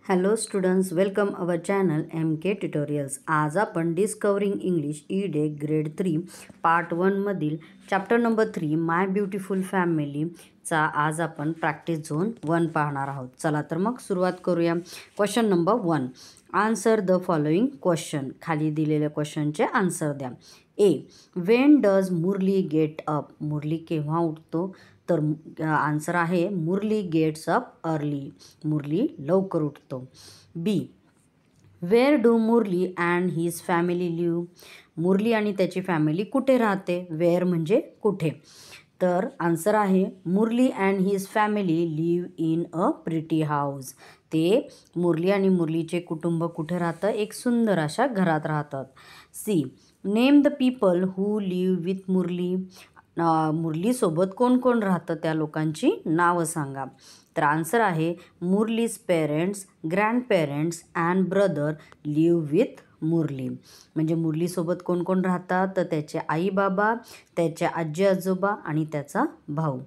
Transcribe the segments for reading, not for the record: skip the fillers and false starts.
Hello students, welcome our channel MK tutorials. आज आपण discovering English E-day grade 3 part 1 मधील chapter number 3 माय beautiful फॅमिलीचा आज आपण प्रॅक्टिस झोन 1 पाहणार आहोत. चला तर मग सुरुवात करूया. Question number 1, answer the following question. खाली दिलेल्या क्वेश्चनचे आन्सर द्या. A, when does Murali get up? Murali केव्हा उठतो? तर आन्सर आहे Murali gets up early. Murali लवकर उठतो. B, where do Murali and his family live? Murali आणि त्याची फॅमिली कुठे राहते? वेअर म्हणजे कुठे. तर आन्सर आहे Murali and his family live in a pretty house. ते मुरली आणि मुरलीचे कुटुंब कुठे राहतं? एक सुंदर अशा घरात राहतात. C, name the people who live with Murali. मुरलीसोबत कोण कोण राहतं त्या लोकांची नावं सांगा. तर आन्सर आहे Murali's parents, grandparents and brother live with Murali. म्हणजे मुरलीसोबत कोण कोण राहतात? तर त्याचे आई बाबा, त्याचे आजी आजोबा आणि त्याचा भाऊ.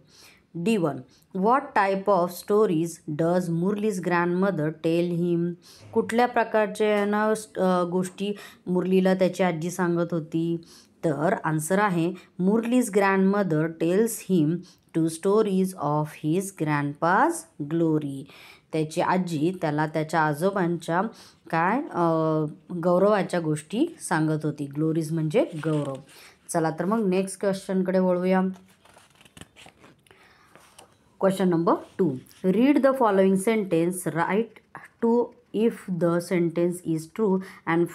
D1, what type of stories does Murali's grandmother tell him? कुठल्या प्रकारच्या गोष्टी मुरलीला त्याची आजी सांगत होती? तर आन्सर आहे Murali's grandmother tells him 2 stories of his grandpa's glory. त्याची आजी त्याला त्याच्या आजोबांच्या गौरवाच्या गोष्टी सांगत होती. ग्लोरीज म्हणजे गौरव. चला तर मग नेक्स्ट क्वेश्चनकडे वळूया. Question number 2, read the following sentence, write to if the sentence is true and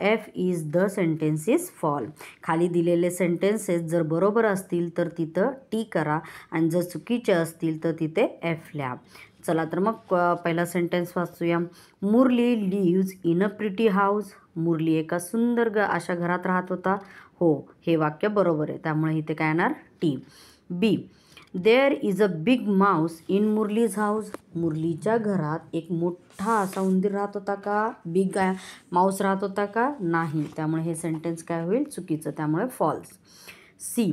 F is the sentence is false. खाली दिलेले सेंटेन्सेस जर बरोबर असतील तर तिथं टी करा आणि जर चुकीचे असतील तर तिथे एफ लिहा. चला तर मग पहिला सेंटेन्स वाचूया. Murali lives in a pretty house. Murali एका सुंदर अशा घरात राहत होता. हो, हे वाक्य बरोबर आहे, त्यामुळे इथे काय येणार? T. B, there is a big mouse in Murali's house. मुरलीच्या घरात एक मोठा असा उंदीर राहत होता का? बिग माऊस राहत होता का? नाही, त्यामुळे हे सेंटेन्स काय होईल? चुकीचं, त्यामुळे false. C,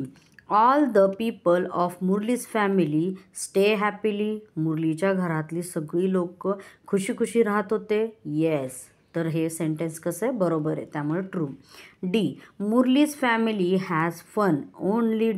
all the people of Murali's family stay happily. मुरलीच्या घरातली सगळी लोक खुशी खुशी राहत होते. येस, तर हे सेंटेन्स कसं आहे? बरोबर आहे, त्यामुळे true. D, Murali's family has fun only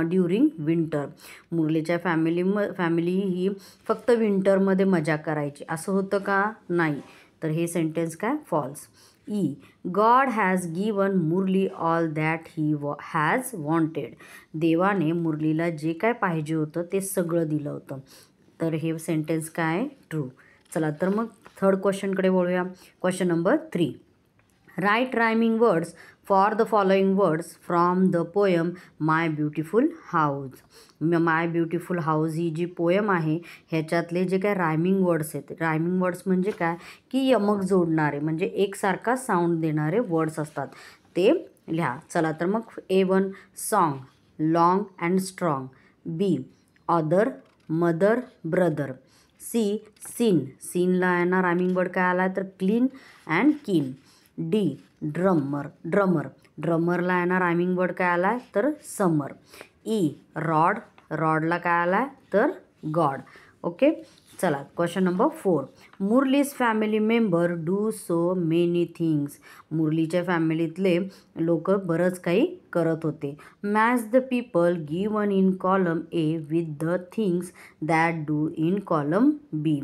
during winter. मुरलीच्या फॅमिली ही फक्त विंटरमध्ये मजा करायची, असं होतं का? नाही, तर हे सेंटेन्स काय? फॉल्स. ई, God has given Murli all that he has wanted. देवाने मुरलीला जे काय पाहिजे होतं ते सगळं दिलं होतं. तर हे सेंटेन्स काय? ट्रू. चला तर मग थर्ड क्वेश्चनकडे वळूया. Question number 3, write rhyming words for the following words from the poem my beautiful house. My beautiful house ही जी पोयम आहे ह्याच्यातले जे काय रायमिंग वर्ड्स आहेत, रायमिंग वर्ड्स म्हणजे काय की यमक जोडणारे, म्हणजे एकसारखा साऊंड देणारे वर्ड्स असतात, ते लिहा. चला तर मग A1, song, long and strong. B, other, mother, brother. C, seen, सीनला येणार रायमिंग वर्ड काय आला? तर clean and keen. D, drummer, ड्रमरला येणार रायमिंग वर्ड काय आला? तर समर. ई, रॉड, रॉडला काय आला? तर गॉड. ओके, चला question number 4, Murali's family member do so many things. मुरलीच्या फॅमिलीतले लोक बरंच काही करत होते. Match the people given in column A with the things that do in column B.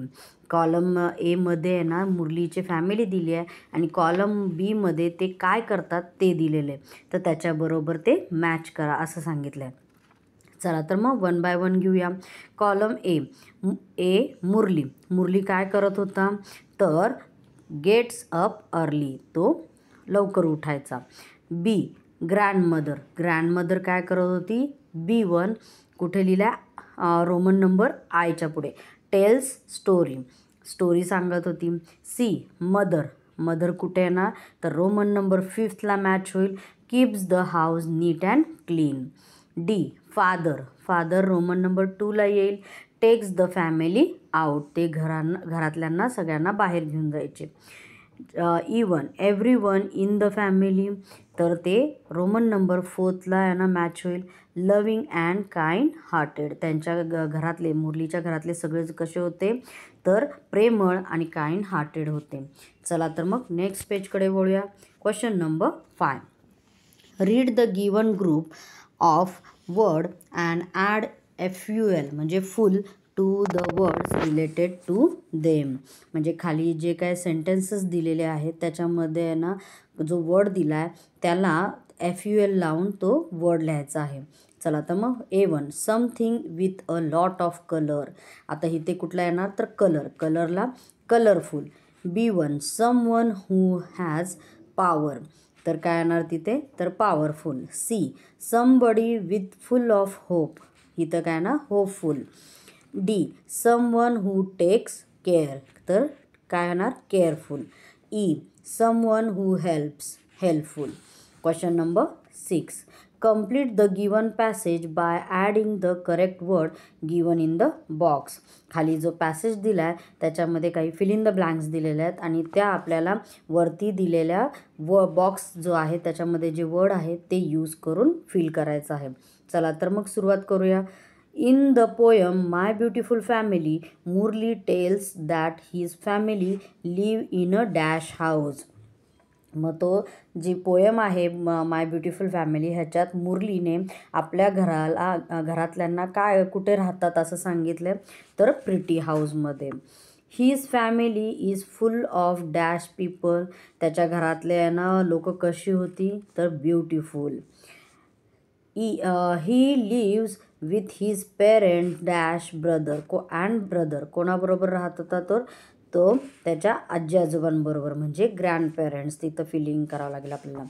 Column एमध्ये आहे ना मुरलीची फॅमिली दिली आहे आणि कॉलम बीमध्ये ते काय करतात ते दिलेले, तर त्याच्याबरोबर ते मॅच करा असं सांगितलं आहे. चला तर मग 1 बाय 1 घेऊया. कॉलम ए, मुरली काय करत होता? तर गेट्स अप अर्ली, तो लवकर उठायचा. बी, ग्रँडमदर काय करत होती? B1 कुठे लिहिल्या? रोमन नंबर आयच्या पुढे. टेल्स स्टोरी सांगत होती. सी, मदर कुठे येणार? तर रोमन नंबर 5ला मॅच होईल. Keeps the house neat and clean. D, father roman number 2ला येईल. टेक्स द फॅमिली आउट, ते घरातल्यांना सगळ्यांना बाहेर घेऊन जायचे. Even every one in the family, तर ते रोमन नंबर 4ला यांना मॅच होईल. लविंग अँड काइंड हार्टेड, त्यांच्या घरातले, मुरलीच्या घरातले सगळेच कसे होते, तर प्रेमळ आणि काइंड हार्टेड होते. चला तर मग नेक्स्ट पेजकडे वळूया. Question number 5. Read the given group of word and add FUL म्हणजे ful to the words related to them. म्हणजे खाली जे काय सेंटेन्सेस दिलेले आहेत त्याच्यामध्ये आहे ना, जो वर्ड दिला आहे त्याला FUL लावून तो वर्ड लिहायचा आहे. चला तर मग A1 something with a lot of colour. आता इथे कुठला येणार, तर कलर, कलरला colourful. B1 someone who has power, तर काय येणार तिथे, तर powerful. C somebody with full of hope, इथं काय ना, hopeful. D someone who takes care, तर काय येणार, careful. E someone who helps, helpful. Question number 6. Complete the given passage by adding the correct word given in the box. खाली जो passage दिला आहे त्याच्यामध्ये काही फिल इन द ब्लँक्स दिलेले आहेत आणि त्या आपल्याला वरती दिलेल्या बॉक्स जो आहे त्याच्यामध्ये जे वर्ड आहेत ते यूज करून फिल करायचं आहे. चला तर मग सुरुवात करूया. In the poem my beautiful family, Murli tells that his family live in a dash house. मग तो जी पोयम आहे माय ब्युटिफुल फॅमिली, ह्याच्यात मुरलीने आपल्या घरातल्यांना काय, कुठे राहतात असं सांगितलं, तर प्रिटी हाऊसमध्ये. His family is full of dash people, त्याच्या घरातल्या लोक कशी होती, तर beautiful. He lives with his parent dash brother and brother, कोणाबरोबर राहत होता, तर तो त्याच्या आजी आजोबांबरोबर, म्हणजे ग्रँड पेरेंट्स, तिथं फिलिंग करावं लागेल आपल्याला.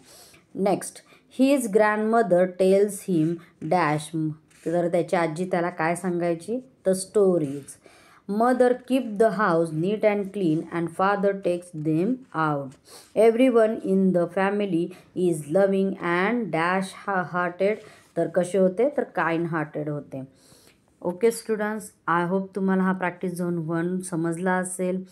Next, his grandmother tells him dash, तर त्याची आजी त्याला काय सांगायची, तर stories. Mother keep the house neat and clean and father takes them out. Everyone in the family is loving and dash hearted, तर कसे होते, तर काइंड हार्टेड होते. ओके स्टुडंट्स, आय होप तुम्हाला हा प्रॅक्टिस झोन 1 समजला असेल.